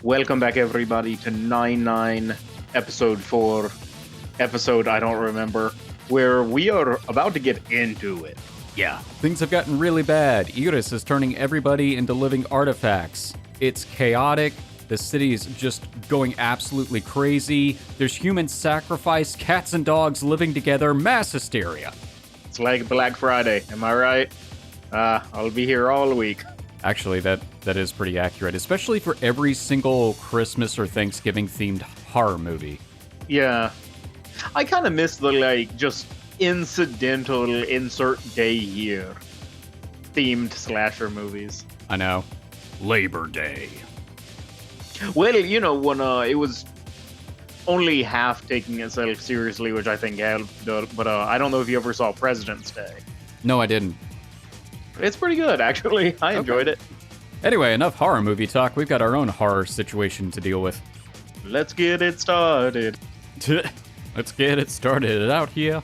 Welcome back, everybody, to 99 episode 4, episode I don't remember, where we are about to get into it. Yeah, things have gotten really bad. Iris is turning everybody into living artifacts. It's chaotic. The city is just going absolutely crazy. There's human sacrifice, cats and dogs living together, mass hysteria. It's like Black Friday, am I right? I'll be here all week. Actually, that is pretty accurate, especially for every single Christmas or Thanksgiving themed horror movie. Yeah. I kind of miss the, just incidental insert day here themed slasher movies. I know. Labor Day. Well, when it was only half taking itself seriously, which I think helped, but I don't know if you ever saw President's Day. No, I didn't. It's pretty good, actually. I enjoyed it. Anyway, enough horror movie talk. We've got our own horror situation to deal with. Let's get it started. Let's get it started out here.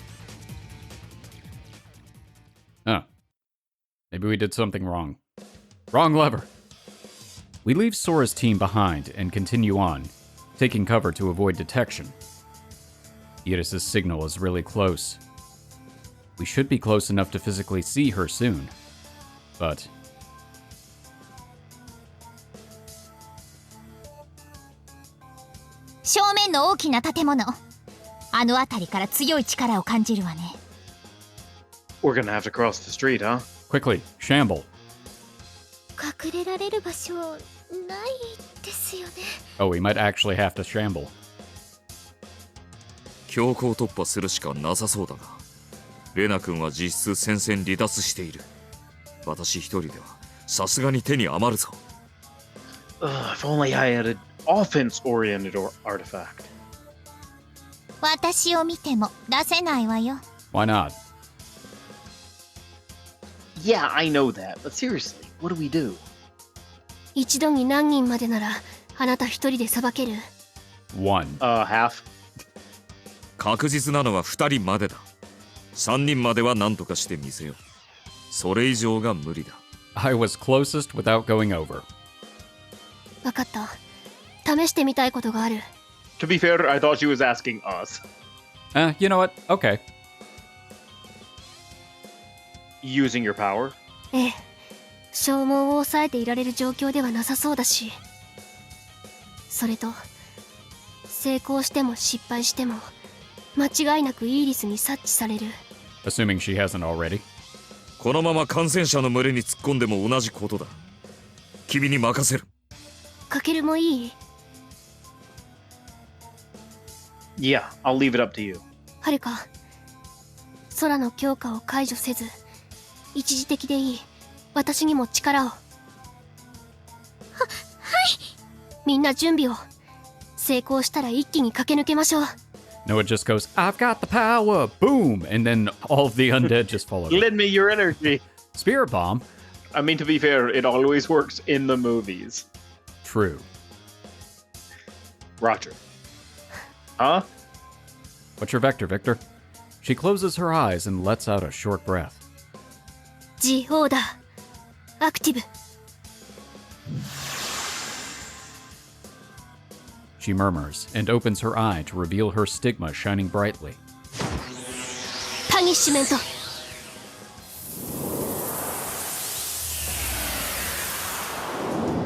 Oh. Maybe we did something wrong. Wrong lever. We leave Sora's team behind and continue on, taking cover to avoid detection. Iris' signal is really close. We should be close enough to physically see her soon. But... We're gonna have to cross the street, huh? Quickly, shamble. Oh, we might actually have to shamble. 強行突破するしかなさそうだが、レナ君は実質戦線離脱している。私一人ではさすがに手に余るぞ。If only I had an offense-oriented artifact. Why not? Yeah, I know that, but seriously, what do we do? 一度に何人までならあなた一人でさばける？ One. Half. 確実なのは2人までだ。3人までは何とかしてみせよう。それ以上が無理だ。I was closest without going over. わかった。試してみたいことがある。To be fair, I thought she was asking us. You know what? Okay. Using your power? ええ。消耗を抑えていられる状況ではなさそうだし。それと、成功しても失敗しても、間違いなくイーリスに察知される。Assuming she hasn't already. このまま感染者の群れに突っ込んでも同じことだ。君に任せる。かけるもいい？ Yeah, I'll leave it up to you. はるか、空の強化を解除せず、一時的でいい。私にも力を。はい。みんな準備を。成功したら一気に駆け抜けましょう。Noah just goes, I've got the power, boom, and then all of the undead just follow. Lend me your energy. Spirit bomb? I mean, to be fair, it always works in the movies. True. Roger. Huh? What's your vector, Victor? She closes her eyes and lets out a short breath. G オーダー。アクティブ。She murmurs and opens her eye to reveal her stigma shining brightly. パニッシュメント。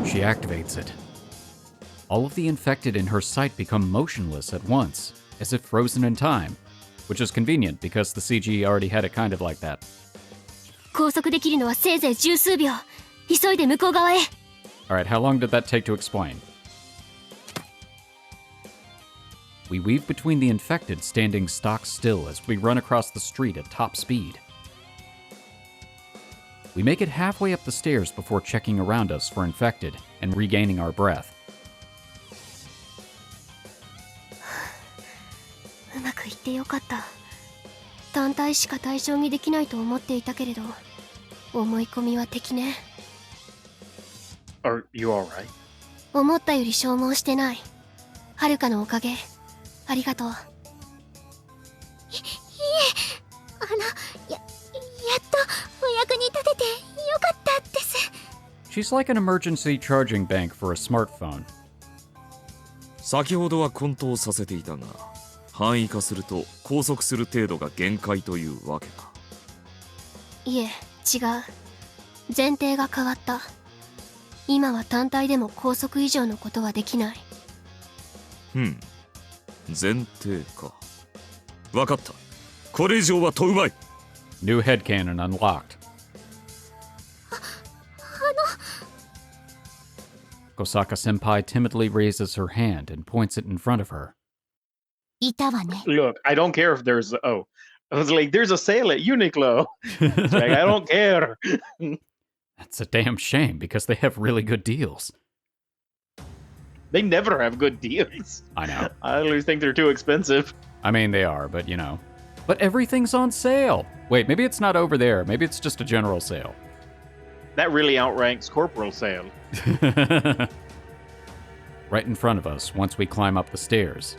She activates it. All of the infected in her sight become motionless at once, as if frozen in time, which is convenient because the CG already had it kind of like that. 拘束できるのはせいぜい十数秒。急いで向こう側へ。Alright, how long did that take to explain? We weave between the infected standing stock still as we run across the street at top speed. We make it halfway up the stairs before checking around us for infected and regaining our breath. うまくいってよかった。単体しか対象にできないと思っていたけれど、思い込みは敵ね。Are you alright? 思ったより消耗してない。はるかのおかげ。ありがとう。いえ、やっとお役に立ててよかったです。 She's like an emergency charging bank for a smartphone. 先ほどは混沌させていたが、範囲化すると拘束する程度が限界というわけか。いえ、違う。前提が変わった。今は単体でも拘束以上のことはできない。前提か。わかった。これ以上は問うまい。 New headcanon unlocked. Kosaka senpai timidly raises her hand and points it in front of her. いたわね。 Look, I don't care if there's I was like, there's a sale at Uniqlo. It's like, I don't care. That's a damn shame because they have really good deals. They never have good deals. I know. I always think they're too expensive. I mean, they are, but you know. But everything's on sale. Wait, maybe it's not over there. Maybe it's just a general sale. That really outranks corporal sale. Right in front of us once we climb up the stairs.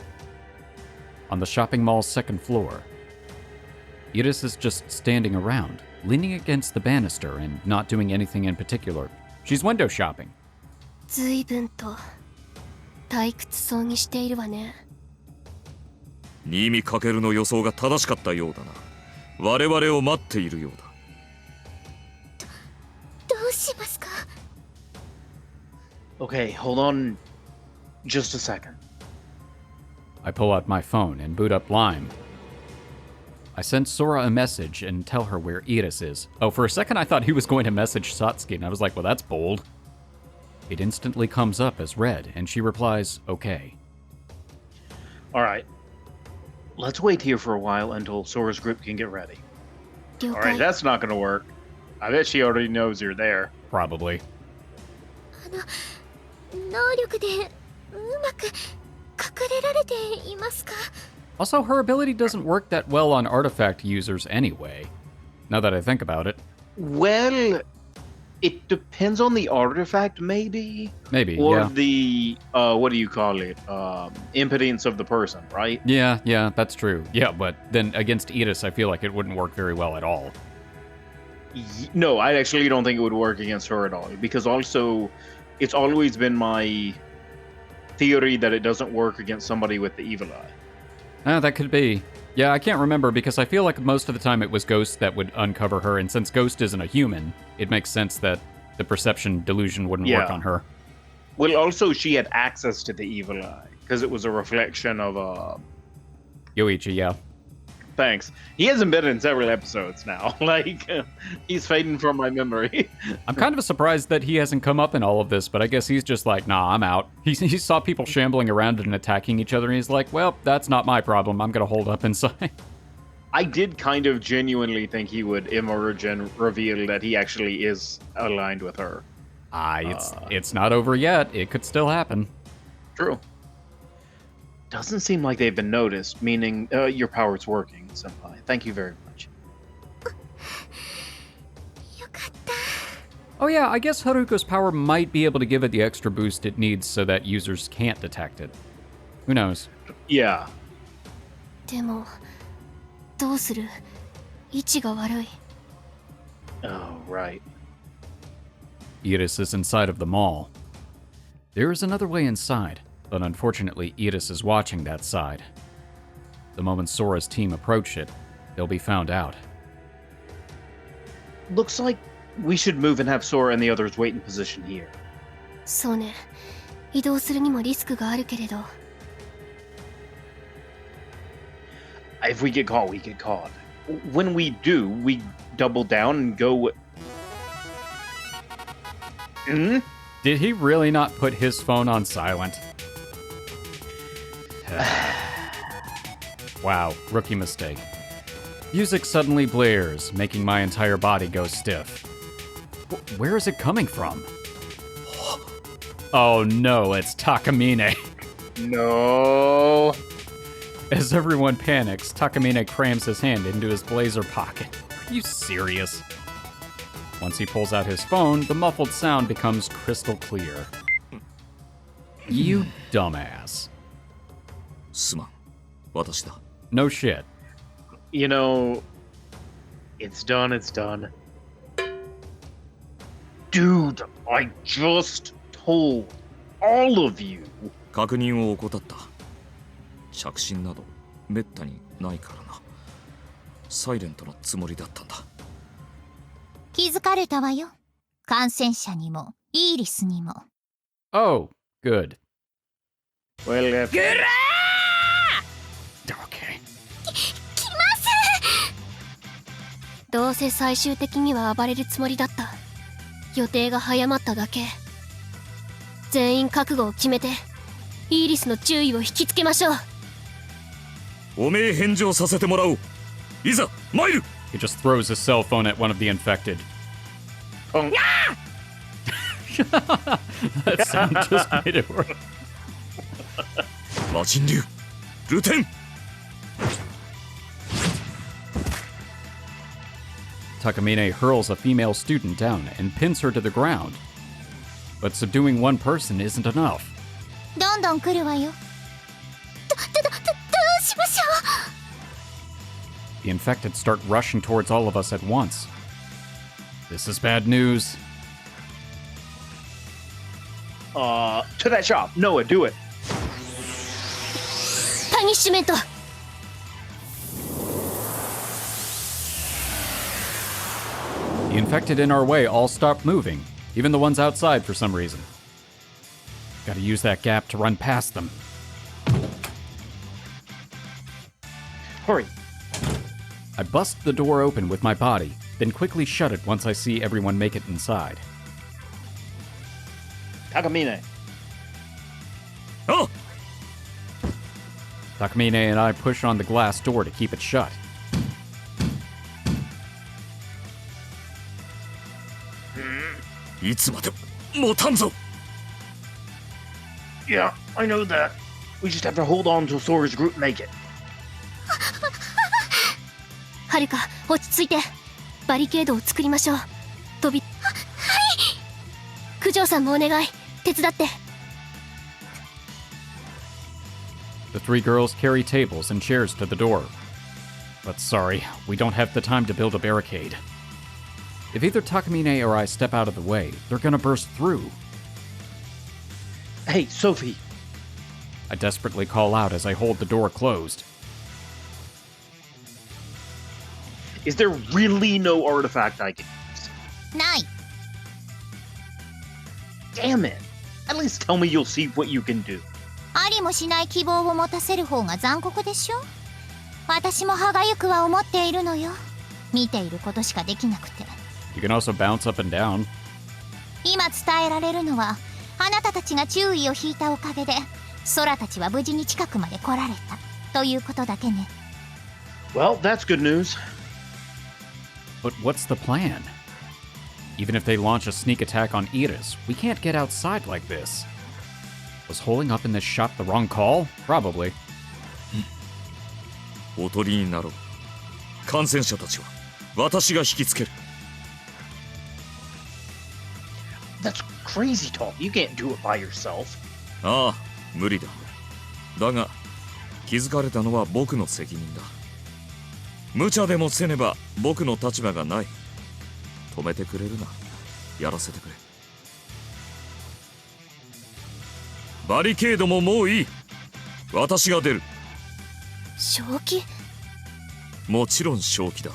On the shopping mall's second floor, Iris is just standing around, leaning against the banister and not doing anything in particular. She's window shopping. 随分と退屈そうにしているわね。新見かけるの予想が正しかったようだな。我々を待っているようだ。どうしますか？ Okay, hold on just a second. I pull out my phone and boot up Lime. I send Sora a message and tell her where Iris is. Oh, for a second I thought he was going to message Satsuki, and I was like, well, that's bold. It instantly comes up as read, and she replies, okay. All right. Let's wait here for a while until Sora's group can get ready. 了 All right, 解。 that's not going to work. I bet she already knows you're there. Probably. 能力でうまく隠れられていますか？ Also, her ability doesn't work that well on artifact users anyway. Now that I think about it. Well, it depends on the artifact, maybe? Maybe, Or yeah. the, what do you call it? Impotence of the person, right? Yeah, that's true. Yeah, but then against Iris, I feel like it wouldn't work very well at all. No, I actually don't think it would work against her at all. Because also, it's always been my theory that it doesn't work against somebody with the evil eye. That could be. Yeah, I can't remember because I feel like most of the time it was Ghost that would uncover her, and since Ghost isn't a human, it makes sense that the perception delusion wouldn't work Yeah. on her. Well, also, she had access to the evil eye. Because it was a reflection of, Yoichi, yeah. Thanks. He hasn't been in several episodes now. Like, he's fading from my memory. I'm kind of surprised that he hasn't come up in all of this, but I guess he's just like, nah, I'm out. He saw people shambling around and attacking each other, and he's like, well, that's not my problem. I'm gonna hold up inside. I did kind of genuinely think he would emerge and reveal that he actually is aligned with her. It's not over yet. It could still happen. True. Doesn't seem like they've been noticed, meaning your power's working, Senpai. Thank you very much. よかった。 Oh yeah, I guess Haruko's power might be able to give it the extra boost it needs so that users can't detect it. Who knows? Yeah. でもどうする？位置が悪い。 Oh, right. Iris is inside of the mall. There is another way inside, but unfortunately Iris is watching that side. The moment Sora's team approach it, they'll be found out. Looks like we should move and have Sora and the others wait in position here. そうね。移動するにもリスクがあるけれど。 If we get caught, we get caught. When we do, we double down and go... Hmm? Did he really not put his phone on silent? Wow, rookie mistake. Music suddenly blares, making my entire body go stiff. Where is it coming from? Oh no, it's Takamine. No. As everyone panics, Takamine crams his hand into his blazer pocket. Are you serious? Once he pulls out his phone, the muffled sound becomes crystal clear. You dumbass. すまん。私だ。 No shit. You know, it's done, it's done. Dude, I just told all of you 確認を怠った。着信などめったにないからな。サイレントなつもりだったんだ。気づかれたわよ。感染者にもイーリスにも。Oh, good. Well, if... Okay. どうせ最終的には暴れるつもりだった。予定が早まっただけ。全員覚悟を決めてイーリスの注意を引きつけましょう。おめえ返事をさせてもらおう。いざ参る。 He just throws his cell phone at one of the infected. Oh. That sound just made it worse. 魔人流ルテン。Takamine hurls a female student down and pins her to the ground. But subduing one person isn't enough. どんどん来るわよ。どうしましょ The infected start rushing towards all of us at once. This is bad news. To that shop. Noah, do it. パニッシュメント。The infected in our way all stop moving, even the ones outside for some reason. Gotta use that gap to run past them. Hurry. I bust the door open with my body, then quickly shut it once I see everyone make it inside. Takamine. Oh! Takamine and I push on the glass door to keep it shut. Yeah, I know that. We just have to hold on till Sora's group make it. はるか、落ち着いて。バリケードを作りましょう。はい。九条さんもお願い。手伝って。The three girls carry tables and chairs to the door. But sorry, we don't have the time to build a barricade. If either Takamine or I step out of the way, they're gonna burst through. Hey, Sophie. I desperately call out as I hold the door closed. Is there really no artifact I can use? ない。Damn it. At least tell me you'll see what you can do. ありもしない希望を持たせる方が残酷でしょ。私も歯がゆくは思っているのよ。見ていることしかできなくて。You can also bounce up and down. 今伝えられるのは、あなたたちが注意を引いたおかげで、ソラたちは無事に近くまで来られたということだけね。Well, that's good news. But what's the plan? Even if they launch a sneak attack on Iris, we can't get outside like this. Was holding up in this shop the wrong call? Probably. おとりになろう。感染者たちは私が引きつける。That's crazy talk. You can't do it by yourself. ああ、無理だ。だが、気づかれたのは僕の責任だ。無茶でもせねば僕の立場がない。止めてくれるな。やらせてくれ。バリケードももういい。私が出る。正気？もちろん正気だ。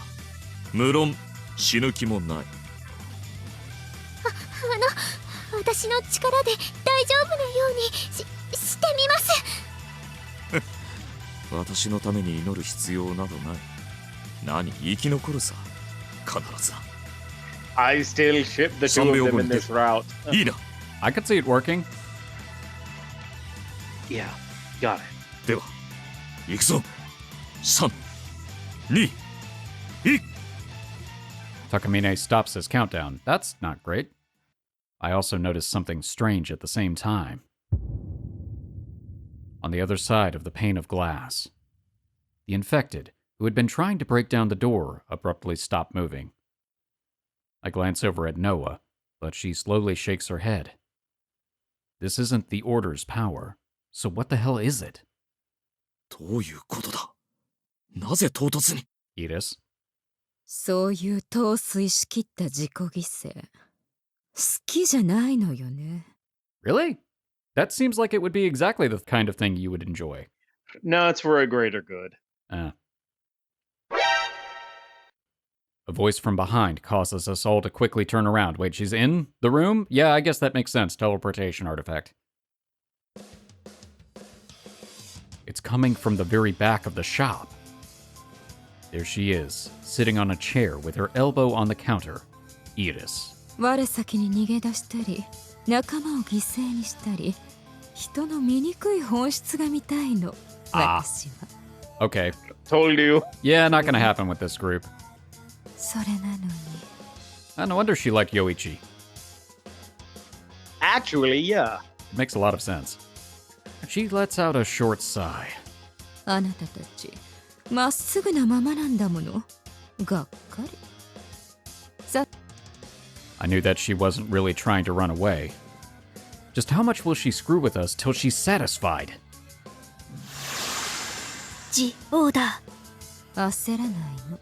無論死ぬ気もない。私の力で大丈夫なようにしてみます。私のために祈る必要などない。何、生き残るさ。必ずだ。I still ship the two of them in this route. いいな。I could see it working. Yeah, got it. では、行くぞ。3、2、1。Takamine stops his countdown. That's not great. I also noticed something strange at the same time. On the other side of the pane of glass, the infected, who had been trying to break down the door, abruptly stopped moving. I glance over at Noah, but she slowly shakes her head. This isn't the Order's power, so what the hell is it? どういうことだ。なぜ唐突に。Edis? そういう陶酔しきった自己犠牲好きじゃないのよね。 Really? That seems like it would be exactly the kind of thing you would enjoy. No, it's for a greater good. A voice from behind causes us all to quickly turn around. Wait, she's in the room? Yeah, I guess that makes sense. Teleportation artifact. It's coming from the very back of the shop. There she is, sitting on a chair with her elbow on the counter. Iris. 我先に逃げ出したり仲間を犠牲にしたり人の醜い本質が見たいの私は Okay. Told you. Yeah, not gonna happen with this group. それなのに No wonder she liked Yoichi. Actually, yeah. It makes a lot of sense. She lets out a short sigh. あなたたちまっすぐなままなんだものがっかり I knew that she wasn't really trying to run away. Just how much will she screw with us till she's satisfied? ジオーダー。焦らないの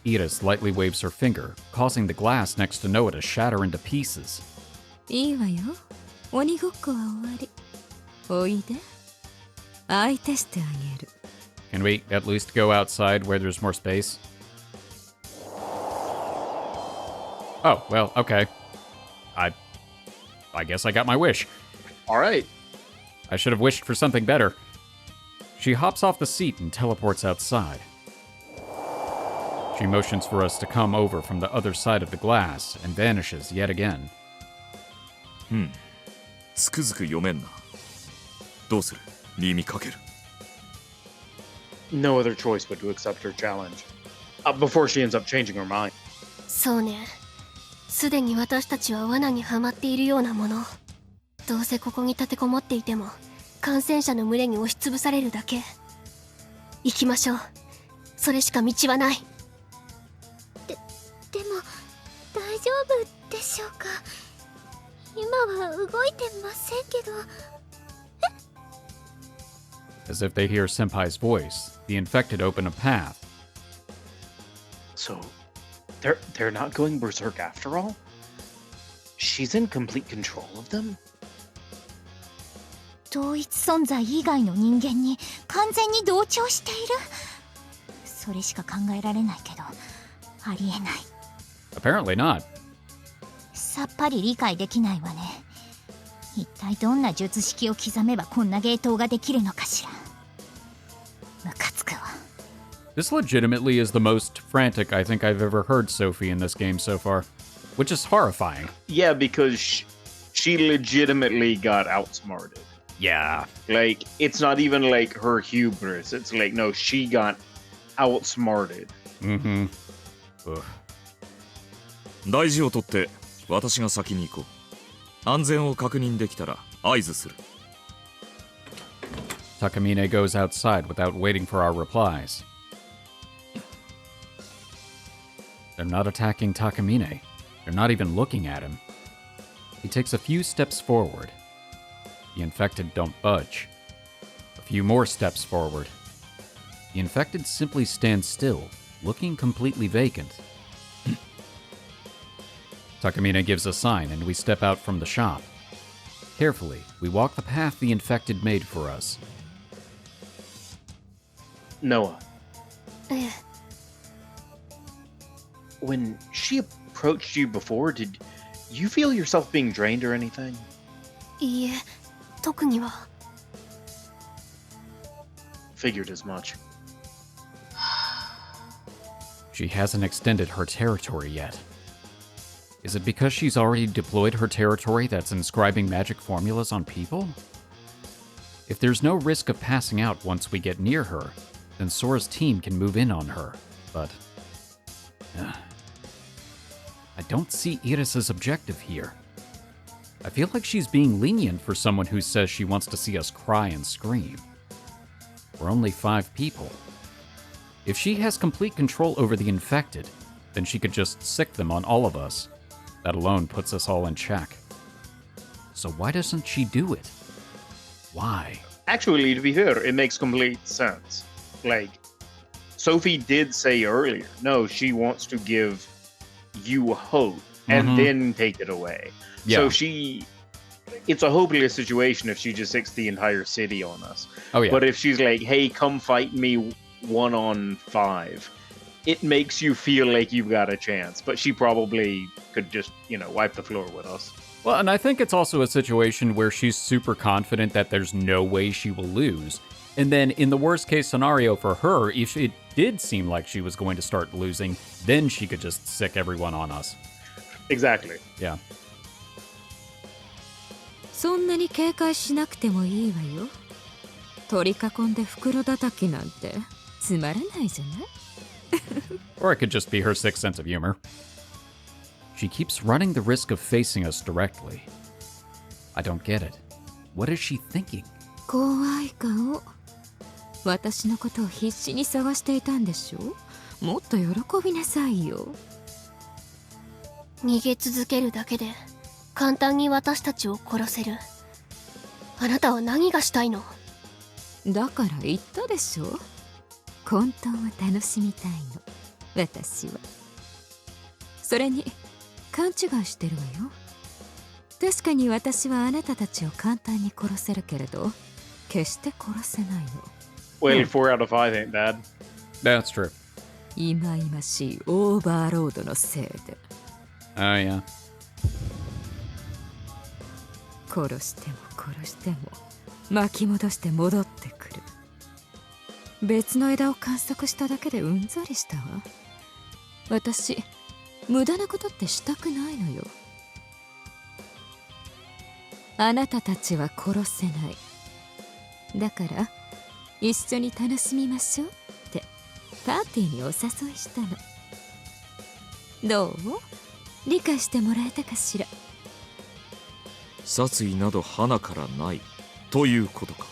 Iris lightly waves her finger, causing the glass next to Noah to shatter into pieces. いいわよ鬼ごっこは終わりおいで相手してあげる Can we at least go outside where there's more space? Oh, well, okay. I guess I got my wish. All right. I should have wished for something better. She hops off the seat and teleports outside. She motions for us to come over from the other side of the glass and vanishes yet again. つくづく読めんな。どうする？耳かける。No other choice but to accept her challenge. Before she ends up changing her mind. そうね。すでに私たちは罠にはまっているようなもの。どうせここに立てこもっていても感染者の群れに押しつぶされるだけ。行きましょう。それしか道はない。でも大丈夫でしょうか。今は動いてませんけど。 As if they hear Senpai's voice, the infected open a path. So, they're not going berserk after all? She's in complete control of them? 同一存在以外の人間に完全に同調している。それしか考えられないけど、ありえない。 Apparently not. さっぱり理解できないわね。一体どんな術式を刻めばこんな芸当ができるのかしら。ムカつくわ。 This legitimately is the most frantic I think I've ever heard Sophie in this game so far, which is horrifying. Yeah, because she legitimately got outsmarted. Yeah. Like, it's not even like her hubris. It's like, no, she got outsmarted. Mm-hmm. Ugh. 大事を取って私が先に行こう。安全を確認できたら合図する。Takamine goes outside without waiting for our replies. They're not attacking Takamine. They're not even looking at him. He takes a few steps forward. The infected don't budge. A few more steps forward. The infected simply stands still, looking completely vacant. Takamine gives a sign and we step out from the shop. Carefully, we walk the path the infected made for us. Noah, ええ。 when she approached you before, did you feel yourself being drained or anything? いいえ、特には。 Figured as much. She hasn't extended her territory yet. Is it because she's already deployed her territory that's inscribing magic formulas on people? If there's no risk of passing out once we get near her, then Sora's team can move in on her, but... I don't see Iris' objective here. I feel like she's being lenient for someone who says she wants to see us cry and scream. We're only 5 people. If she has complete control over the infected, then she could just sick them on all of us. That alone puts us all in check. So why doesn't she do it? Why? Actually, to be fair, it makes complete sense. Like, Sophie did say earlier, no, she wants to give you hope and Mhm. then take it away. Yeah. So it's a hopeless situation if she just sicks the entire city on us. Oh yeah. But if she's like, hey, come fight me 1-on-5, it makes you feel like you've got a chance. But she probably could just, wipe the floor with us. Well, and I think it's also a situation where she's super confident that there's no way she will lose. And then in the worst case scenario for her, if it did seem like she was going to start losing, then she could just sick everyone on us. Exactly. Yeah. そんなに警戒しなくてもいいわよ。取り囲んで袋叩きなんてつまらないじゃない？ Or it could just be her sick sense of humor. She keeps running the risk of facing us directly. I don't get it. What is she thinking? 怖い顔。私のことを必死に探していたんでしょ？もっと喜びなさいよ。逃げ続けるだけで簡単に私たちを殺せる。あなたは何がしたいの？だから言ったでしょ。混沌を楽しみたいの、私は。それに勘違いしてるわよ。確かに私はあなたたちを簡単に殺せるけれど、決して殺せないの。Well, 4 out of 5 ain't bad. That's true. 忌々しいオーバーロードのせいで。Oh yeah. 殺しても殺しても巻き戻して戻ってくる。別の枝を観測しただけでうんざりしたわ。私無駄なことってしたくないのよ。あなたたちは殺せない。だから一緒に楽しみましょうってパーティーにお誘いしたの。どう？理解してもらえたかしら。殺意など花からないということか。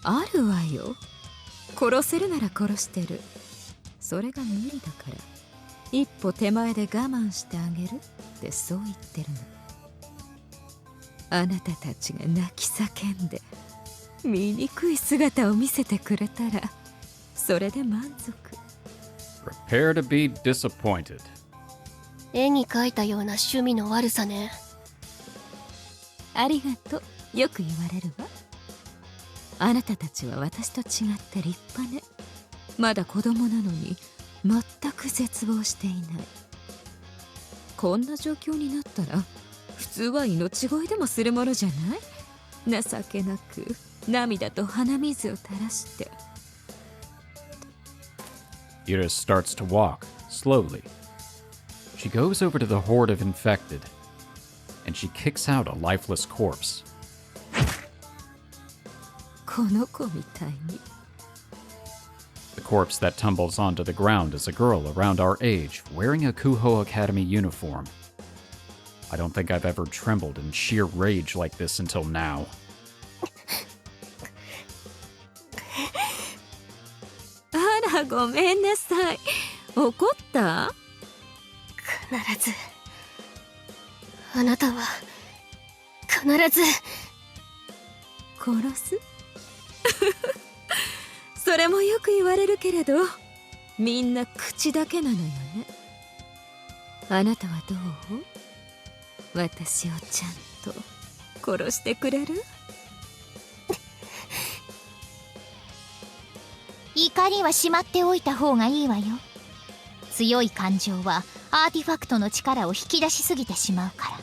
あるわよ。殺せるなら殺してる。それが無理だから一歩手前で我慢してあげるってそう言ってるの。あなたたちが泣き叫んで醜い姿を見せてくれたらそれで満足。 Prepare to be disappointed. 絵に描いたような趣味の悪さね。ありがとう。よく言われるわ。あなたたちは私と違って立派ね。まだ子供なのに全く絶望していない。こんな状況になったら普通は命乞いでもするものじゃない？情けなく涙と鼻水を垂らして。 Ira starts to walk, slowly. She goes over to the horde of infected, and she kicks out a lifeless corpse. この子みたいに。 The corpse that tumbles onto the ground is a girl around our age, wearing a Kuho Academy uniform. I don't think I've ever trembled in sheer rage like this until now. あらごめんなさい。怒った？必ずあなたは必ず殺す？それもよく言われるけれどみんな口だけなのよね。あなたはどう？私をちゃんと殺してくれる？怒りはしまっておいた方がいいわよ。強い感情はアーティファクトの力を引き出しすぎてしまうから。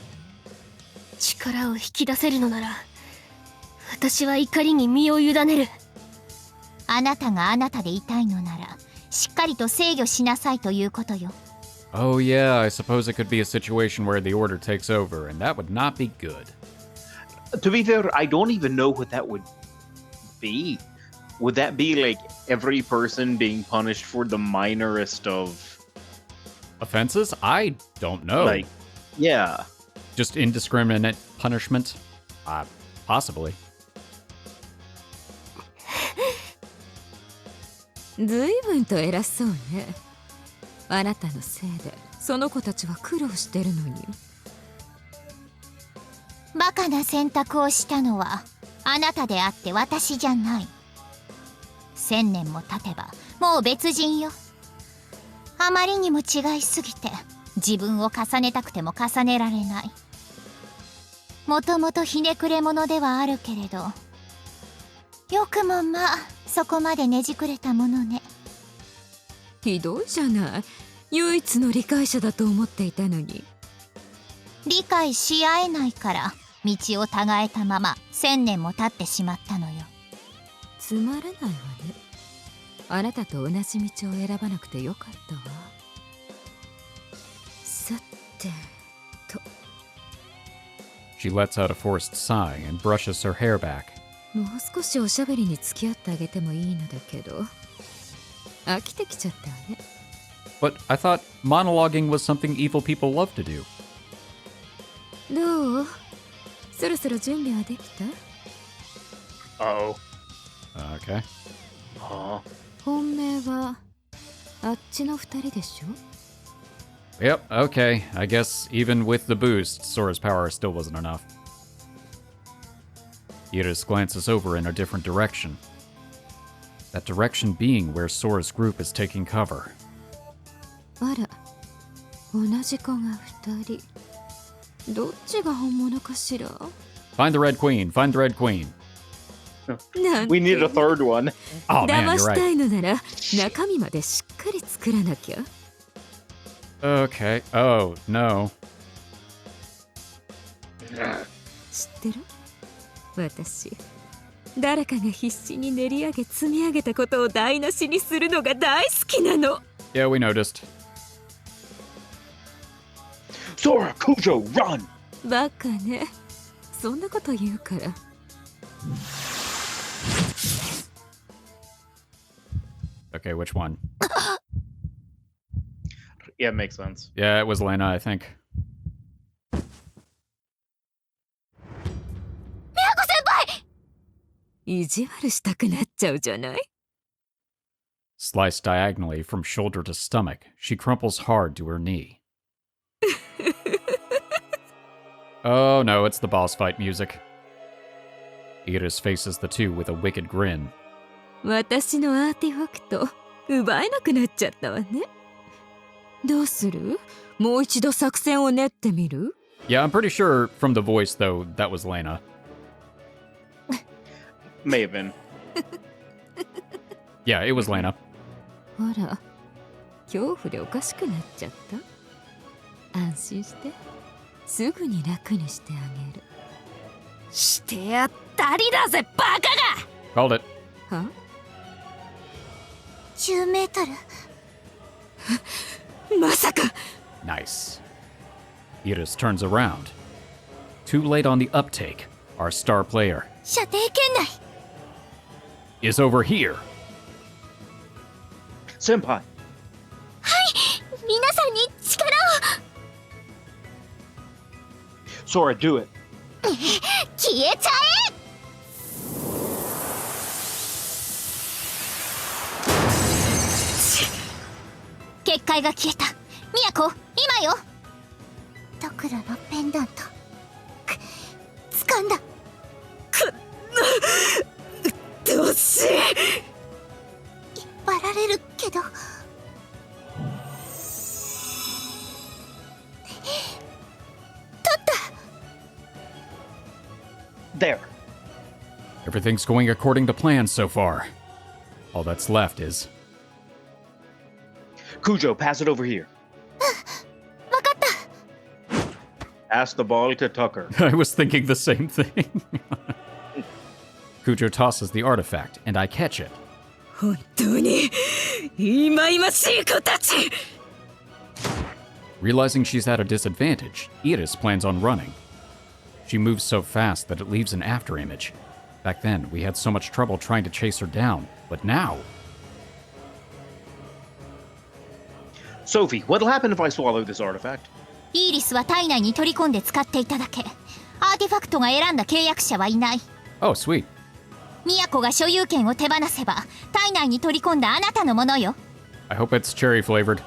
力を引き出せるのなら私は怒りに身を委ねる。あなたがあなたでいたいのならしっかりと制御しなさいということよ。 Oh yeah, I suppose it could be a situation where the order takes over, and that would not be good. To be fair, I don't even know what that would be. Would that be like every person being punished for the minorest of Offenses? I don't know. like, yeah. Just indiscriminate punishment? Possibly. ずいぶんと偉そうね。あなたのせいでその子たちは苦労してるのに。バカな選択をしたのはあなたであって私じゃない。1000年も経てばもう別人よ。あまりにも違いすぎて自分を重ねたくても重ねられない。もともとひねくれ者ではあるけれど、よくもまあそこまでねじくれたものね。ひどいじゃない。唯一の理解者だと思っていたのに。理解し合えないから道をたがえたまま1000年も経ってしまったのよ。つまらないわね。あなたと同じ道を選ばなくてよかったわ。さてと。 She lets out a forced sigh and brushes her hair back. もう少しおしゃべりに付き合ってあげてもいいのだけど、飽きてきちゃったわね。 But I thought monologuing was something evil people love to do. どう？そろそろ準備はできた？ Uh-oh. Okay. Huh? 本命はあっちの二人でしょ？ Yep, okay. I guess even with the boost, Sora's power still wasn't enough. Iris glances over in a different direction. That direction being where Sora's group is taking cover. あら、同じ子が二人。どっちが本物かしら？ Find the Red Queen, find the Red Queen. なんて We need a third one. Oh man, 騙 you're した right. いのなら中身までしっかり作らなきゃ。 Okay. Oh, no. 知ってる？私、誰かが必死に練り上げ積み上げたことを台無しにするのが大好きなの。 Yeah, we noticed. Sora, Kujo, run! バカね。そんなこと言うから。 Okay, which one? Yeah, it makes sense. Yeah, it was Lena, I think. 意地悪したくなっちゃうじゃない？ Sliced diagonally from shoulder to stomach, she crumples hard to her knee. Oh no, it's the boss fight music. Iris faces the two with a wicked grin. 私のアーティファクト奪えなくなっちゃったわね。どうする？もう一度作戦を練ってみる？ Yeah, I'm pretty sure from the voice, though, that was Lena. May have been. Yeah, it was Lena. ほら、恐怖でおかしくなっちゃった？安心して。すぐに楽にしてあげる。してやったりだぜ、バカ Called it. が！は10メートル。まさか！ Nice. Iris turns around. Too late on the uptake. Our star player 射程圏内。 is over here. Senpai. 皆さんに力を。 Sora, do it. 消えちゃえ。結界が消えた。ミヤコ、今よ。ドクロのペンダント。掴んだ。どうし？引っ張られるけど。 There. Everything's going according to plan so far. All that's left is... Kujo, pass it over here. わかった。 Pass the ball to Tucker. I was thinking the same thing. Kujo tosses the artifact, and I catch it. 本当に忌々しい子たち！ Realizing she's at a disadvantage, Iris plans on running. She moves so fast that it leaves an afterimage. Back then, we had so much trouble trying to chase her down, but now... Sophie, what'll happen if I swallow this artifact? イーリスは体内に取り込んで使っていただけ。アーティファクトが選んだ契約者はいない。 Oh, sweet. ミヤコが所有権を手放せば体内に取り込んだあなたのものよ。 I hope it's cherry flavored.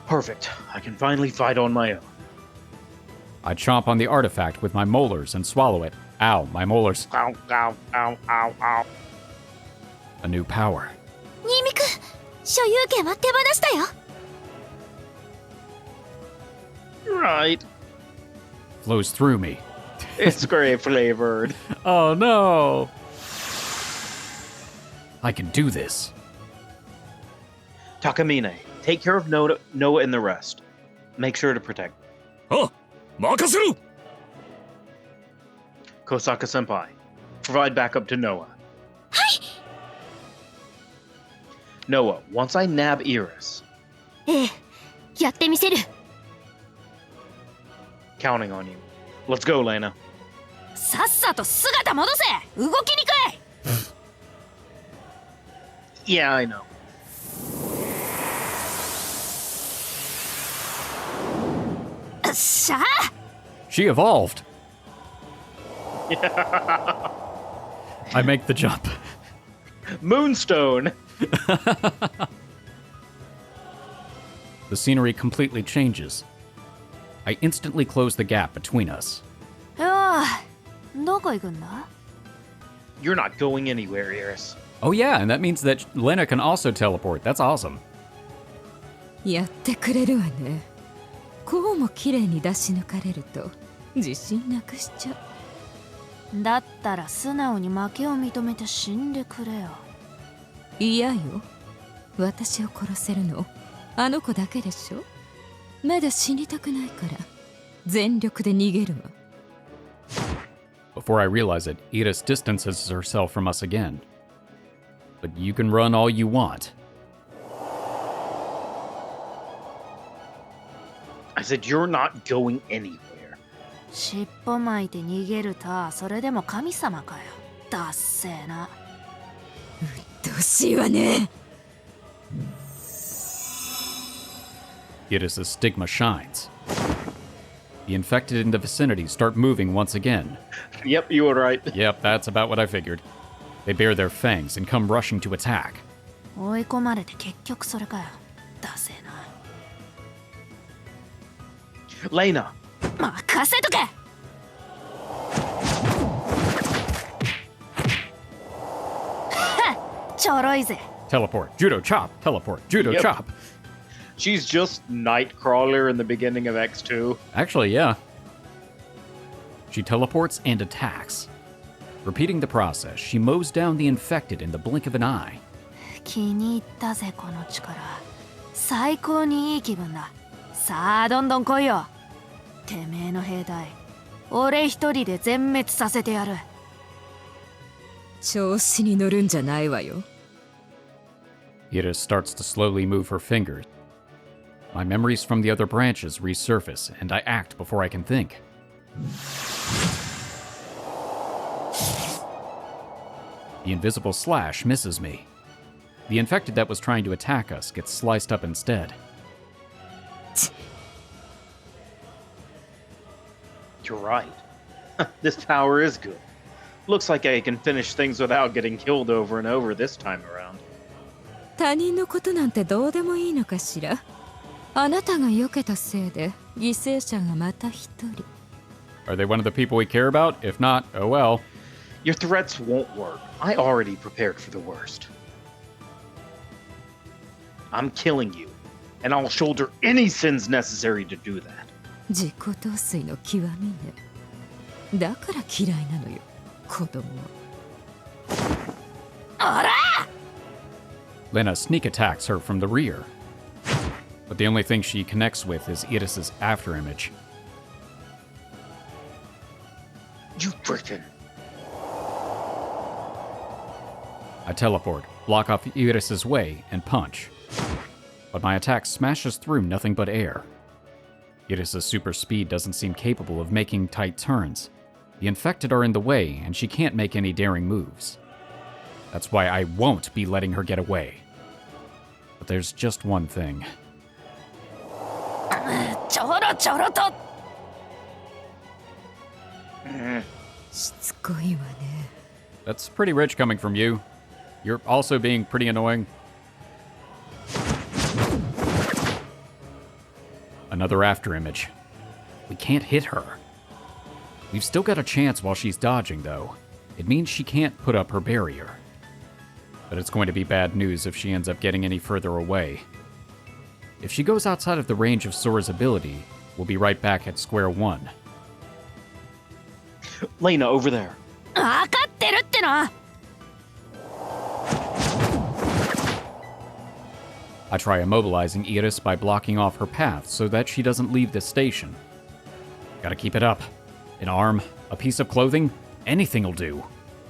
Perfect. I can finally fight on my own. I chomp on the artifact with my molars and swallow it. Ow, my molars. Ow, ow, ow, ow, ow. A new power. ニミク、所有権は手放したよ。Right. Flows through me. It's grape flavored. Oh no! I can do this. Takamine, take care of Noah and the rest. Make sure to protect them. あ、任せろ。 Kosaka Senpai, provide backup to Noah. Noah, once I nab Iris, ええ、やってみせる。 counting on you. Let's go, Lena. さっさと姿戻せ。動きにくい。 Yeah, I know. しゃあ。 She evolved. I make the jump. Moonstone! The scenery completely changes. I instantly close the gap between us. よあ、どこ行くんだ？ You're not going anywhere, Iris. Oh yeah, and that means that Lena can also teleport. That's awesome. やってくれるわね。こうも綺麗に出し抜かれると自信なくしちゃう。だったら素直に負けを認めて死んでくれよ。嫌よ。私を殺せるのあの子だけでしょ。まだ死にたくないから全力で逃げるわ。 Before I realize it, Iris distances herself from us again. But you can run all you want. I said, you're not going anywhere. 尻尾巻いて逃げるた。それでも神様かよ。だっせーな。うっとうしいわね。 Iris's stigma shines. The infected in the vicinity start moving once again. Yep, you were right. Yep, that's about what I figured. They bare their fangs and come rushing to attack. 追い込まれて結局それかよ。だせーな。 Lena, 任せとけ。ちょろいぜ。 Teleport, judo chop, teleport, judo Yep. chop. she's just Nightcrawler in the beginning of X2. Actually, yeah. She teleports and attacks. Repeating the process, she mows down the infected in the blink of an eye. 気に入ったぜこの力。最高にいい気分だ。さあどんどん来いよ。てめえの兵隊、俺一人で全滅させてやる。調子に乗るんじゃないわよ。 Iris starts to slowly move her fingers. My memories from the other branches resurface, and I act before I can think. The invisible slash misses me. The infected that was trying to attack us gets sliced up instead. You're right. This power is good. Looks like I can finish things without getting killed over and over this time around. 他人のことなんてどうでもいいのかしら。あなたが避けたせいで犠牲者がまた一人。 Are they one of the people we care about? If not, oh well. Your threats won't work. I already prepared for the worst. I'm killing you, and I'll shoulder any sins necessary to do that. 自己陶酔の極みね。だから嫌いなのよ、子供は。あら！ Lena sneak attacks her from the rear. But the only thing she connects with is Iris's afterimage. You frickin'. I teleport, block off Iris's way, and punch. But my attack smashes through nothing but air. Iris's super speed doesn't seem capable of making tight turns. The infected are in the way, and she can't make any daring moves. That's why I won't be letting her get away. But there's just one thing. ちょろちょろと。しつこいわね。 That's pretty rich coming from you. You're also being pretty annoying. Another afterimage. We can't hit her. We've still got a chance while she's dodging, though. It means she can't put up her barrier. But it's going to be bad news if she ends up getting any further away. If she goes outside of the range of Sora's ability, We'll be right back at square one. Lena, over there. 分かってるっての。 I try immobilizing Iris by blocking off her path so that she doesn't leave the station. Gotta keep it up. An arm, a piece of clothing, anything'll do.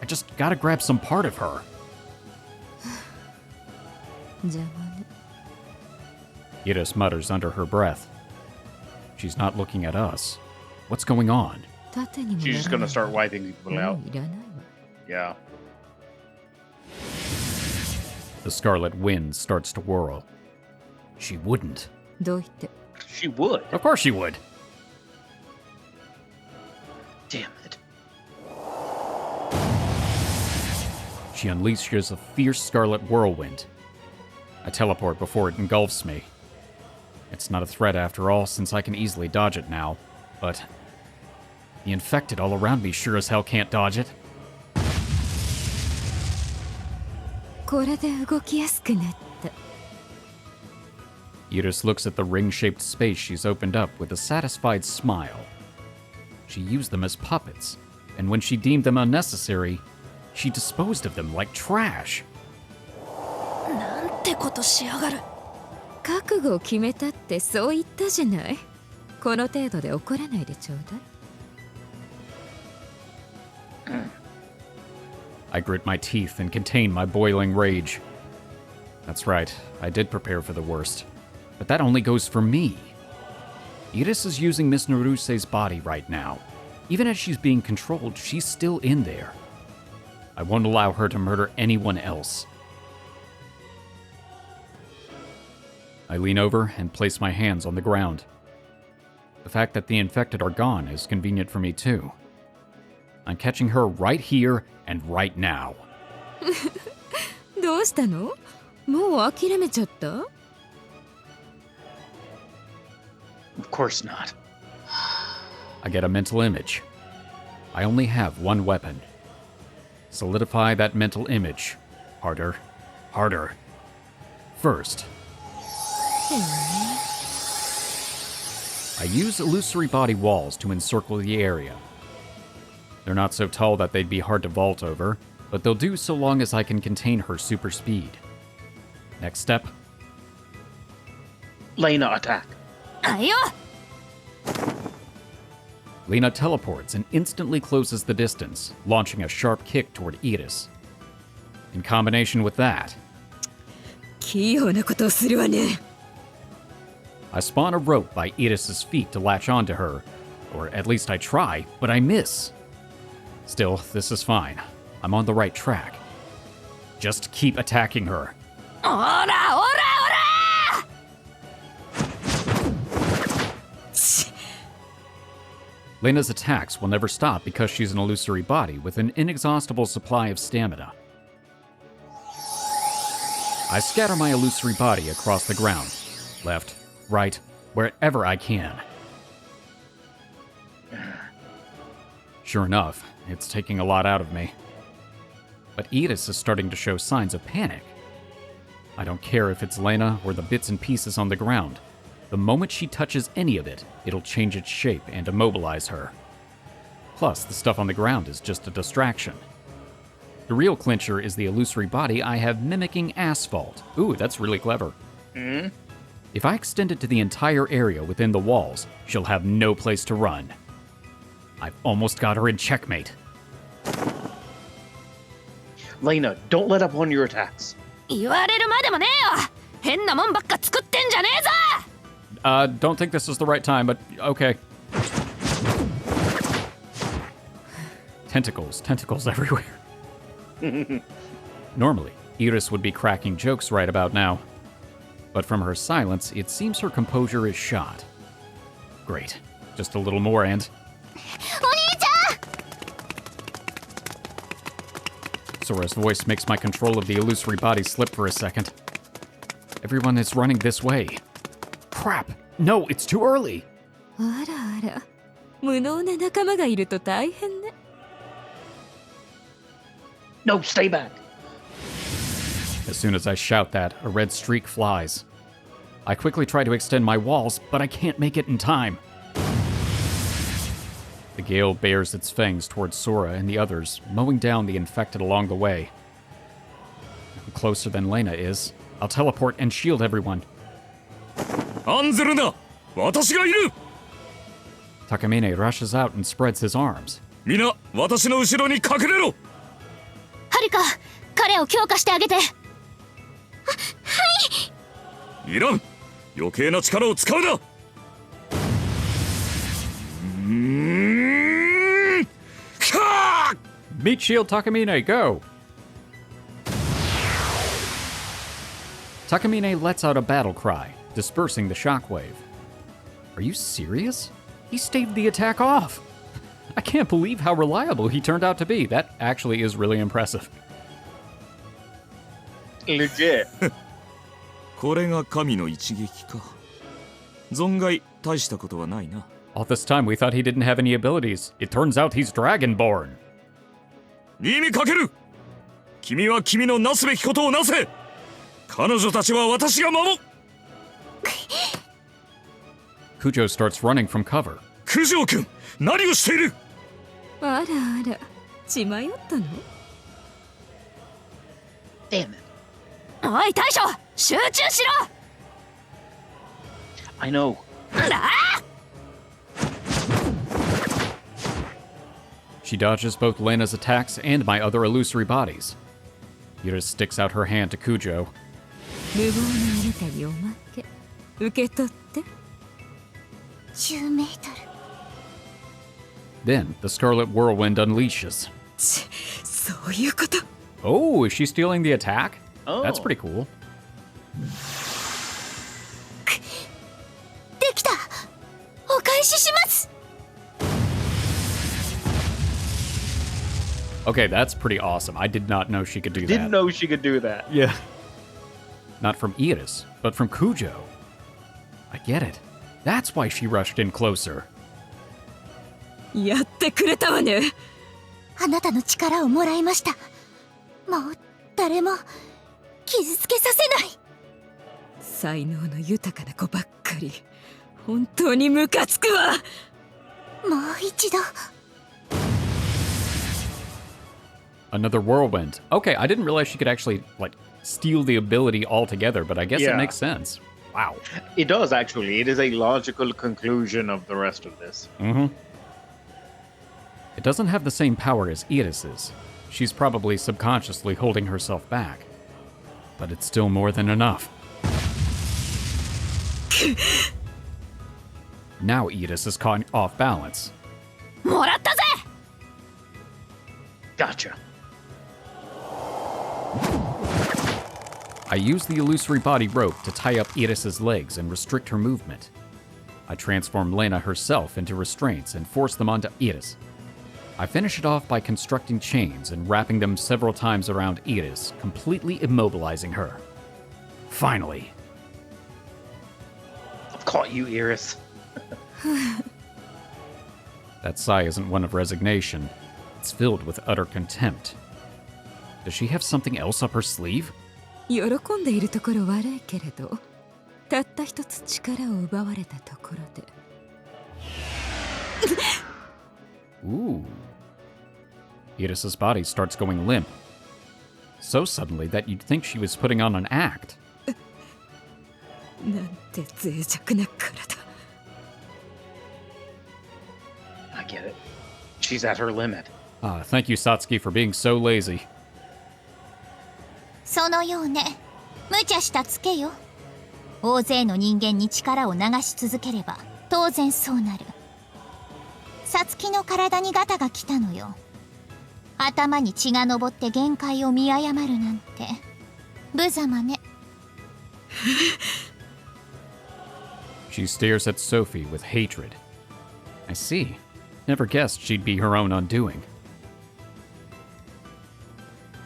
I just gotta grab some part of her. 邪魔ね。 Iris mutters under her breath. She's not looking at us. What's going on? 盾にも She's just ならな gonna い start wiping people も out. ういらないわ。 Yeah. The scarlet wind starts to whirl. She wouldn't. どう言って。 She would. Of course she would. Damn it. She unleashes a fierce scarlet whirlwind. I teleport before it engulfs me. It's not a threat after all, since I can easily dodge it now, but the infected all around me sure as hell can't dodge it. これで動きやすくなった。 Iris looks at the ring-shaped space she's opened up with a satisfied smile. She used them as puppets, and when she deemed them unnecessary, she disposed of them like trash. なんてことしやがる。覚悟を決めたってそう言ったじゃない。この程度で怒らないでちょうだい。I grit my teeth and contain my boiling rage. That's right, I did prepare for the worst. But that only goes for me. Iris is using Miss Naruse's body right now. Even as she's being controlled, she's still in there. I won't allow her to murder anyone else. I lean over and place my hands on the ground. The fact that the infected are gone is convenient for me too. I'm catching her right here and right now. どうしたの？もう諦めちゃった？ Of course not. I get a mental image. I only have one weapon. Solidify that mental image. Harder. Harder. First, I use illusory body walls to encircle the area. They're not so tall that they'd be hard to vault over, but they'll do so long as I can contain her super speed. Next step, Lena, attack. あいよ。 Lena teleports and instantly closes the distance, launching a sharp kick toward Iris. In combination with that, 器用なことをするわね。 I spawn a rope by Iris's feet to latch onto her, or at least I try, but I miss. Still, this is fine. I'm on the right track. Just keep attacking her. おらおらおら。 Lena's attacks will never stop because she's an illusory body with an inexhaustible supply of stamina. I scatter my illusory body across the ground. Left, right, wherever I can. Sure enough, it's taking a lot out of me. But Iris is starting to show signs of panic. I don't care if it's Lena or the bits and pieces on the ground. The moment she touches any of it, it'll change its shape and immobilize her. Plus, the stuff on the ground is just a distraction. The real clincher is the illusory body I have mimicking asphalt. Ooh, that's really clever. If I extend it to the entire area within the walls, she'll have no place to run. I've almost got her in checkmate. Lena, don't let up on your attacks. 言われるまでもねえよ。変なもんばっか作ってんじゃねえぞ。 Don't think this is the right time, but okay. Tentacles everywhere. Normally, Iris would be cracking jokes right about now. But from her silence, it seems her composure is shot. Great. Just a little more and... Sora's voice makes my control of the illusory body slip for a second. Everyone is running this way. Crap! No, it's too early! あらあら。無能な仲間がいると大変ね。 No, stay back. As soon as I shout that, a red streak flies. I quickly try to extend my walls, but I can't make it in time. gale bares its fangs towards Sora and the others, mowing down the infected along the way. I'm closer than Lena is. I'll teleport and shield everyone. 案ずるな、私がいる。 Takamine rushes out and spreads his arms. 皆、私の後ろに隠れろ。はるか、彼を強化してあげて。いらん、余計な力を使うな。Meat shield Takamine, go! Takamine lets out a battle cry, dispersing the shockwave. Are you serious? He staved the attack off! I can't believe how reliable he turned out to be. That actually is really impressive. Legit. これが神の一撃か。存外大したことはないな。 All this time we thought he didn't have any abilities. It turns out he's Dragonborn. 耳かける。君は君のなすべきことをなせ。彼女たちは私が守る。 Kujo starts running from cover. 九条君、何をしている。あらあら、血迷ったの？ Damn it. おい大将、集中しろ。 I know. She dodges both Lena's attacks and my other illusory bodies. Yura sticks out her hand to Kujo. 無謀なあなたにおまけ受け取って。10メートル。 Then the Scarlet Whirlwind unleashes. そういうこと。 Oh, is she stealing the attack? Oh. That's pretty cool. できた。お返しします。 Okay, that's pretty awesome. I did not know she could do that. Didn't know she could do that. Yeah. Not from Iris, but from Kujo. I get it. That's why she rushed in closer. やってくれたわね。あなたの力をもらいました。もう誰も傷つけさせない。才能の豊かな子ばっかり。本当にムカつくわ。もう一度。 Another whirlwind. Okay, I didn't realize she could actually, like, steal the ability altogether, but I guess it Yeah. makes sense. Wow. It does, actually. It is a logical conclusion of the rest of this. Mm-hmm. It doesn't have the same power as Iris's. She's probably subconsciously holding herself back. But it's still more than enough. Now Iris is caught off balance. もらったぜ。 Gotcha. I use the illusory body rope to tie up Iris's legs and restrict her movement. I transform Lena herself into restraints and force them onto Iris. I finish it off by constructing chains and wrapping them several times around Iris, completely immobilizing her. Finally. I've caught you, Iris. That sigh isn't one of resignation. It's filled with utter contempt. Does she have something else up her sleeve? 喜んでいるところ悪いけれど、たった一つ力を奪われたところで。Ooh. Iris's body starts going limp. So suddenly that you'd think she was putting on an act. なんて脆弱な体。 I get it. She's at her limit. Thank you, Satsuki, for being so lazy. そのようね。無茶したつけよ。大勢の人間に力を流し続ければ当然そうなる。さつきの体にガタが来たのよ。頭に血が上って限界を見誤るなんて無様ね。She stares at Sophie with hatred. I see. Never guessed she'd be her own undoing.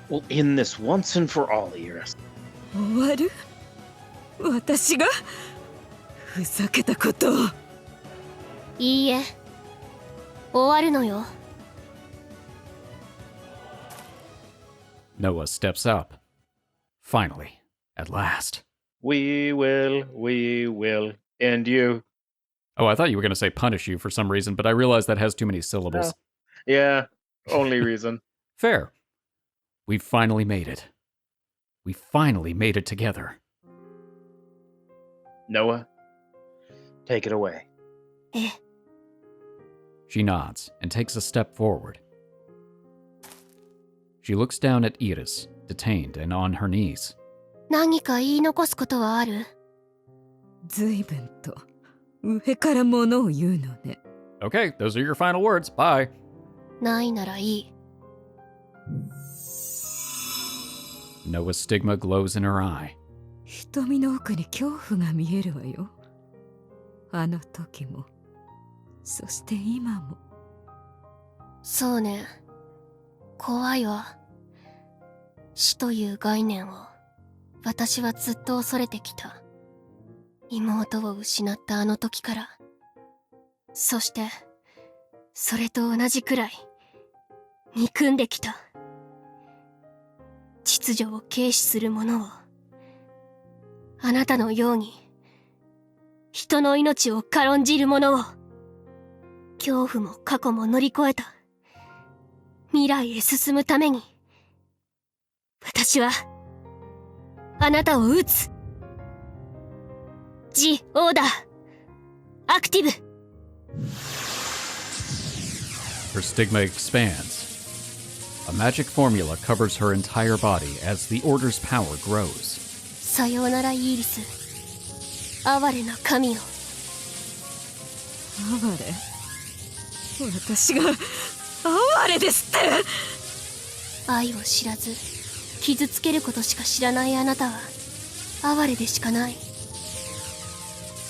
We'll end this once and for all, Iris. 終わる？私がふざけたことを。いいえ。終わるのよ。 Noah steps up. Finally. At last. We will end you. Oh, I thought you were going to say punish you for some reason, but I realized that has too many syllables. Yeah, only reason. Fair. We've finally made it. We finally made it together. Noah, take it away. ええ、 She nods and takes a step forward. She looks down at Iris, detained and on her knees. 何か言い残すことはある？随分と上から物を言うのね。 Okay, those are your final words. Bye. ないならいい。 Noah's stigma glows in her eye. 瞳の奥に恐怖が見えるわよ。あの時も、そして今も。そうね。怖いわ。死という概念を私はずっと恐れてきた。妹を失ったあの時から。そしてそれと同じくらい憎んできた。秩序を軽視する者を、あなたのように人の命を軽んじる者を、恐怖も過去も乗り越えた未来へ進むために、私はあなたを撃つ。ジ・オーダーアクティブ。 Her stigma expands. A magic formula covers her entire body as the Order's power grows. さようならイーリス。哀れな神よ。哀れ？私が哀れですって。愛を知らず傷つけることしか知らないあなたは哀れでしかない。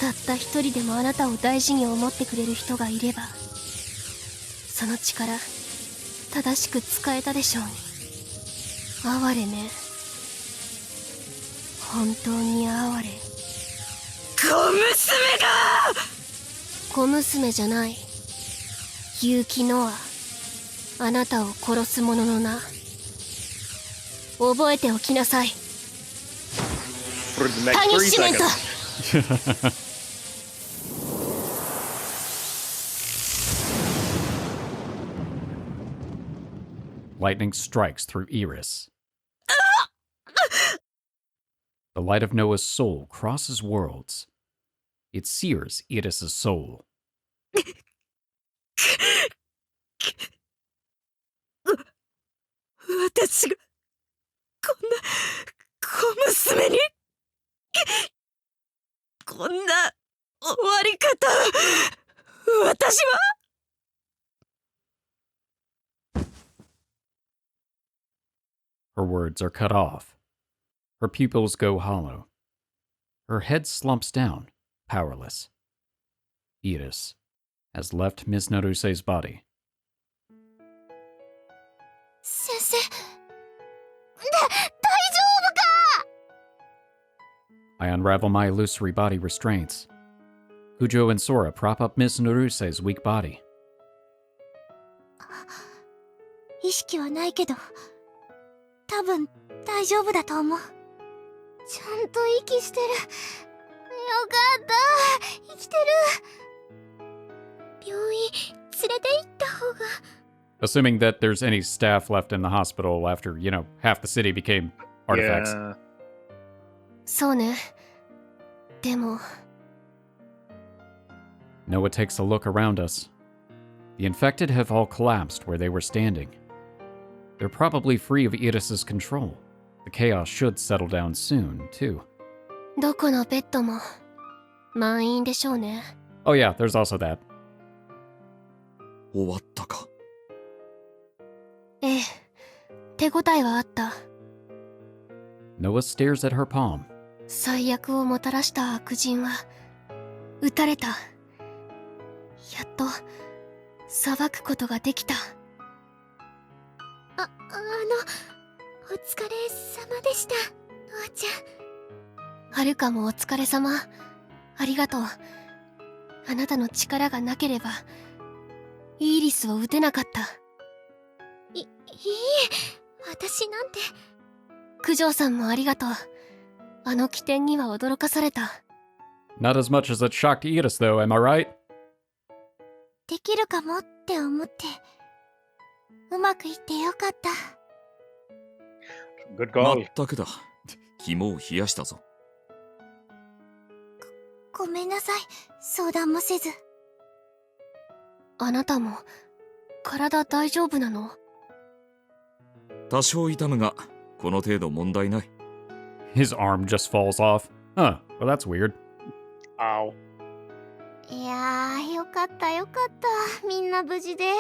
たった一人でもあなたを大事に思ってくれる人がいれば、その力正しく使えたでしょうに。哀れね。本当に哀れ。小娘が！小娘じゃない。結城ノア。あなたを殺す者の名。覚えておきなさい。 For the パ next ニッ 3 シュメント。 seconds. Lightning strikes through Iris. The light of Noah's soul crosses worlds. It sears Iris' soul. 私がこんな小娘にこんな終わり方、私は。 Her words are cut off. Her pupils go hollow. Her head slumps down, powerless. Iris has left Miss Naruse's body. 先生、大丈夫か？ I unravel my illusory body restraints. Kujo and Sora prop up Miss Naruse's weak body. 意識はないけど、多分大丈夫だと思う。ちゃんと息してる。よかった、生きてる。病院連れて行った方が。 Assuming that there's any staff left in the hospital after, half the city became artifacts. Yeah. そうね。でも Noah takes a look around us. The infected have all collapsed where they were standing. They're probably free of Iris' control. The chaos should settle down soon, too. どこのベッドも満員でしょうね。 Oh yeah, there's also that. 終わったか。ええ、手応えはあった。 Noah stares at her palm. 最悪をもたらした悪人は撃たれた。やっと裁くことができた。お疲れ様でした、ノアちゃん。はるかもお疲れ様。ありがとう。あなたの力がなければイーリスを撃てなかった。いいえ、私なんて。九条さんもありがとう。あの起点には驚かされた。 Not as much as it shocked Iris, though, am I right? できるかもって思って。うまくいってよかった。Good まっ call. たくだ。肝を冷やしたぞ。ごめんなさい、相談もせず。あなたも体大丈夫なの？多少痛むが、この程度問題ない。His arm just falls off. Huh, well, that's weird. Ow. いやー、よかったよかった。みんな無事で。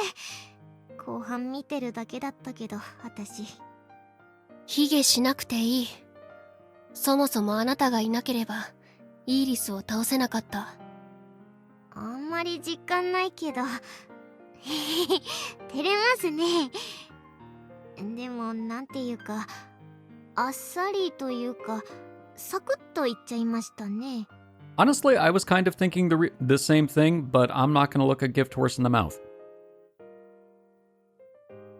後半見てるだけだったけど、私。卑下しなくていい。そもそもあなたがいなければイーリスを倒せなかった。あんまり実感ないけど。照れますね。でも、なんていうか、あっさりというか、サクッといっちゃいましたね。Honestly, I was kind of thinking the same thing, but I'm not going to look a gift horse in the mouth.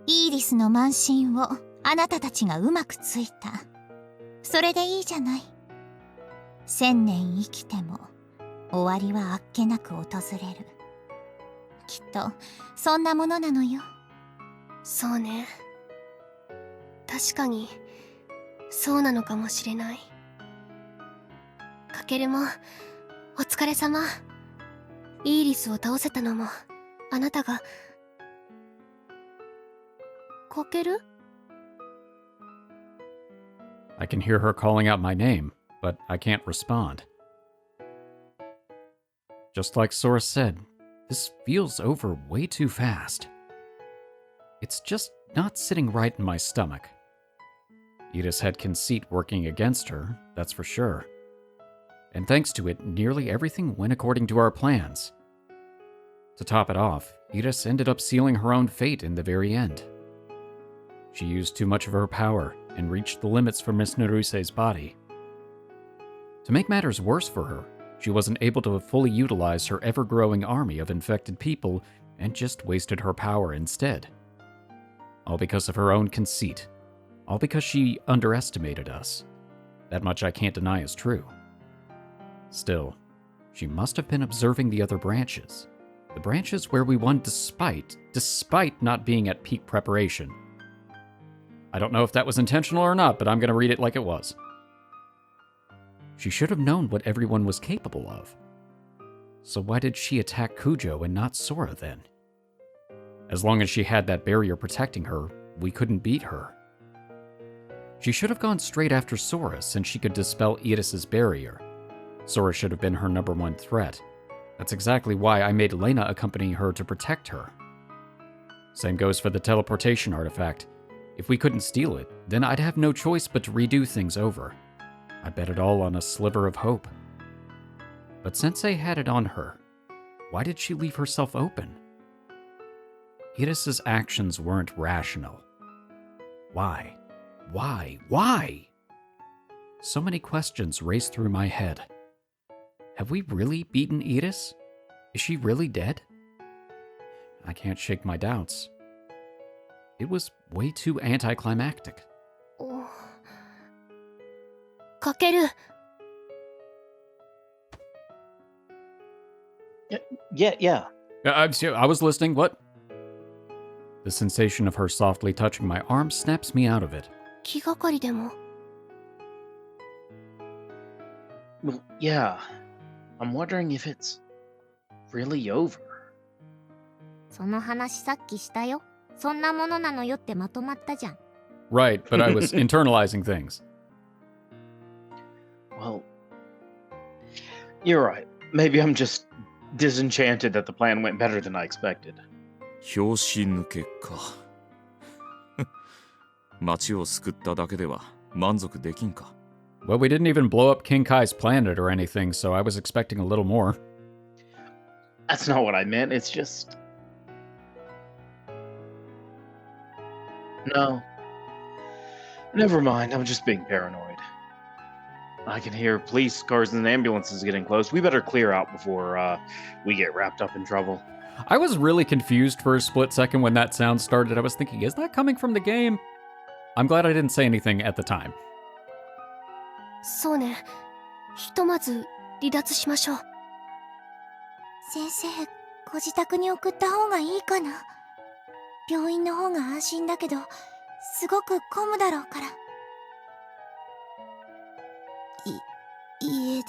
イーリスの慢心をあなたたちがうまくついた。それでいいじゃない。1000年生きても終わりはあっけなく訪れる。きっとそんなものなのよ。そうね。確かにそうなのかもしれない。かけるもお疲れ様。イーリスを倒せたのもあなたが。かける？ I can hear her calling out my name, but I can't respond. Just like Sora said, this feels over way too fast. It's just not sitting right in my stomach. Edith had conceit working against her, that's for sure. And thanks to it, nearly everything went according to our plans. To top it off, Edith ended up sealing her own fate in the very end. She used too much of her power and reached the limits for Miss Naruse's body. To make matters worse for her, she wasn't able to fully utilize her ever-growing army of infected people and just wasted her power instead. All because of her own conceit. All because she underestimated us. That much I can't deny is true. Still, she must have been observing the other branches. The branches where we won despite not being at peak preparation. I don't know if that was intentional or not, but I'm going to read it like it was. She should have known what everyone was capable of. So why did she attack Kujo and not Sora then? As long as she had that barrier protecting her, we couldn't beat her. She should have gone straight after Sora since she could dispel Edis's barrier. Sora should have been her number one threat. That's exactly why I made Lena accompany her to protect her. Same goes for the teleportation artifact. If we couldn't steal it, then I'd have no choice but to redo things over. I bet it all on a sliver of hope. But Sensei had it on her. Why did she leave herself open? Edis's actions weren't rational. Why? Why? So many questions raced through my head. Have we really beaten Edis? Is she really dead? I can't shake my doubts. It was way too anticlimactic. かける。Yeah. I was listening. What? The sensation of her softly touching my arm snaps me out of it. 気がかりでも。Well, yeah. I'm wondering if it's really over. その話さっきしたよ。そんなものなのよってまとまったじゃん。Right, but I was internalizing things. Well, you're right. Maybe I'm just disenchanted that the plan went better than I expected. 拍子抜けか。町を救っただけでは満足できんか。Well, we didn't even blow up King Kai's planet or anything, so I was expecting a little more. That's not what I meant. It's just... No. Never mind. I'm just being paranoid. I can hear police cars and ambulances getting close. We better clear out before we get wrapped up in trouble. I was really confused for a split second when that sound started. I was thinking, is that coming from the game? I'm glad I didn't say anything at the time. そうね。ひとまず離脱しましょう。先生、ご自宅に送った方がいいかな。病院の方が安心だけど、すごく混むだろうから。家で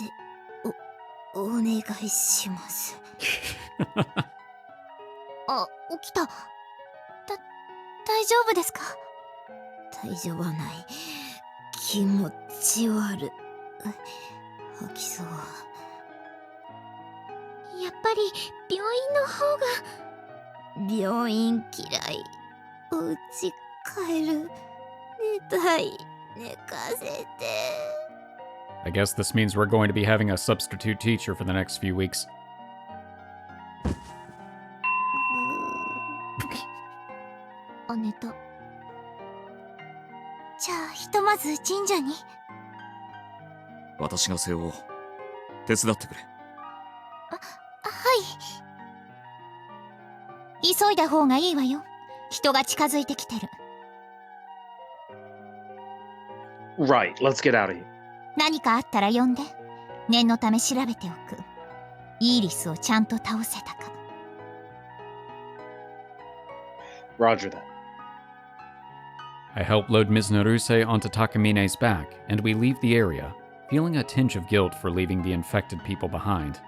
お願いします。あ、起きた。大丈夫ですか？大丈夫はない。気持ち悪い。吐きそう。やっぱり病院の方が。病院嫌い。お家帰る。寝たい。寝かせて。I guess this means we're going to be having a substitute teacher for the next few weeks. 寝た。じゃあひとまず神社に。私が背負おう。手伝ってくれ。はい。急いだ方がいいわよ。人が近づいてきてる。Right, let's get out of here. 何かあったら呼んで。念のため調べておく。イーリスをちゃんと倒せたか。Roger that. I help load Ms. Naruse onto Takamine's back, and we leave the area, feeling a tinge of guilt for leaving the infected people behind.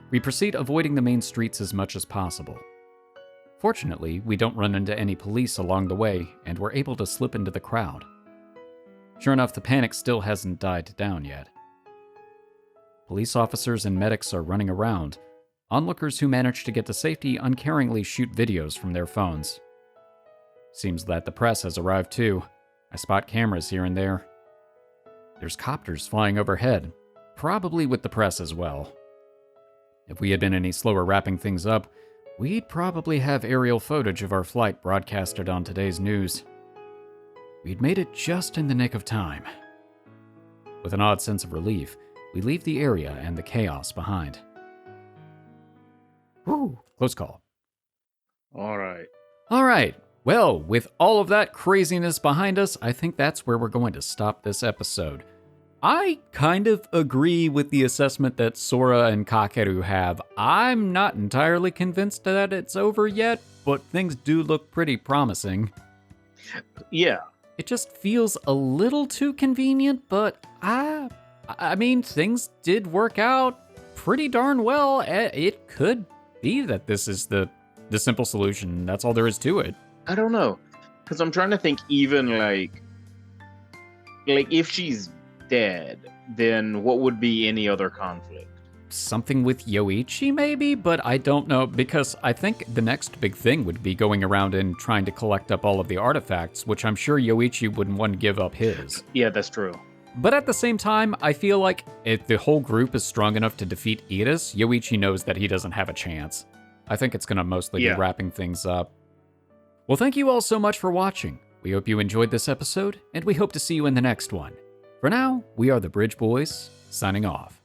We proceed avoiding the main streets as much as possible. Fortunately, we don't run into any police along the way, and we're able to slip into the crowd. Sure enough, the panic still hasn't died down yet. Police officers and medics are running around. Onlookers who manage to get to safety uncaringly shoot videos from their phones. Seems that the press has arrived too. I spot cameras here and there. There's copters flying overhead, probably with the press as well. If we had been any slower wrapping things up, we'd probably have aerial footage of our flight broadcasted on today's news. We'd made it just in the nick of time. With an odd sense of relief, we leave the area and the chaos behind. Whew, close call. All right. Well, with all of that craziness behind us, I think that's where we're going to stop this episode. I kind of agree with the assessment that Sora and Kakeru have. I'm not entirely convinced that it's over yet, but things do look pretty promising. Yeah. It just feels a little too convenient, but I mean, things did work out pretty darn well. It could be that this is the simple solution. That's all there is to it. I don't know. Because I'm trying to think even like if she's dead, then what would be any other conflict? Something with Yoichi, maybe? But I don't know, because I think the next big thing would be going around and trying to collect up all of the artifacts, which I'm sure Yoichi wouldn't want to give up his. Yeah, that's true. But at the same time, I feel like if the whole group is strong enough to defeat Iris, Yoichi knows that he doesn't have a chance. I think it's going to mostly be wrapping things up. Well, thank you all so much for watching. We hope you enjoyed this episode, and we hope to see you in the next one. For now, we are the Bridge Boys, signing off.